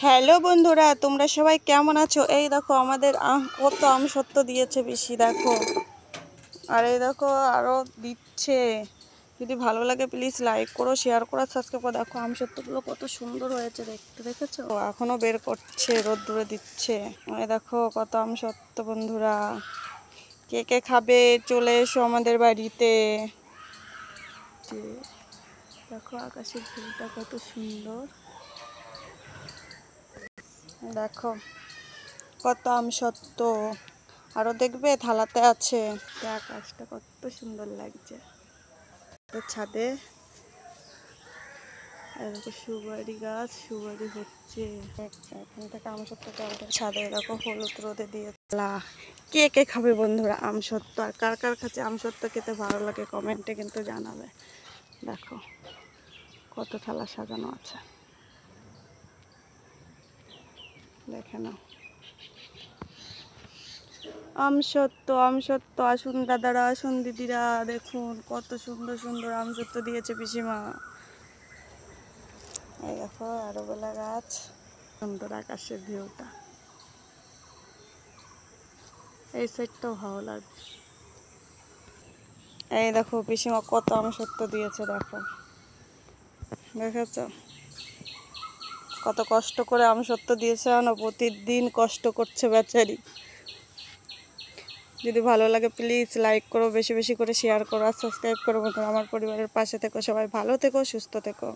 Hello বন্ধুরা, তোমরা সবাই কেমন আছো? এই দেখো আমাদের কত আমসত্ত্ব দিয়েছে বেশি, দেখো। আর এই দেখো আরও দিচ্ছে। যদি ভালো লাগে প্লিজ লাইক করো, শেয়ার করো, সাবস্ক্রাইব করো। দেখো আমসত্ত্বগুলো কত সুন্দর হয়েছে দেখতে, দেখেছো? এখনও বের করছে, রোদ্দুরে দিচ্ছে। এই দেখো কত আমসত্ত্ব বন্ধুরা। কে কে খাবে চলে এসো আমাদের বাড়িতে। দেখো আকাশের ফুলটা কত সুন্দর, দেখো কত আমসত্ত্ব। আরো দেখবে থালাতে আছে। আকাশটা কত সুন্দর লাগছে। ছাদে সুপারি গাছ, সুপারি হচ্ছে। এখান থেকে আমসত্ত্ব ছাদে দেখো হলুদ রোদে দিয়ে। কে কে খাবে বন্ধুরা আমসত্ত্ব? আর কার কার কাছে আমসত্ত্ব খেতে ভালো লাগে কমেন্টে কিন্তু জানাবে। দেখো কত থালা সাজানো আছে, দেখে নাও। আমসত্ত্ব আমসত্ত্ব, আসুন দাদারা, আসুন দিদিরা, দেখুন কত সুন্দর সুন্দর আমসত্ত্ব দিয়েছে পিসিমা। এই দেখো অ্যালোভেরা গাছ, সুন্দর আকাশের ভিউটা। এই সাইডটাও ভালো লাগবে। এই দেখো পিসিমা কত আমসত্ত্ব দিয়েছে, দেখো দেখেছ কত কষ্ট করে আমসত্ত্ব দিয়েছে। জানো প্রতিদিন কষ্ট করছে বেচারি। যদি ভালো লাগে প্লিজ লাইক করো, বেশি বেশি করে শেয়ার করো আর সাবস্ক্রাইব করো। আমার পরিবারের পাশে থেকো, সবাই ভালো থেকো, সুস্থ থেকো।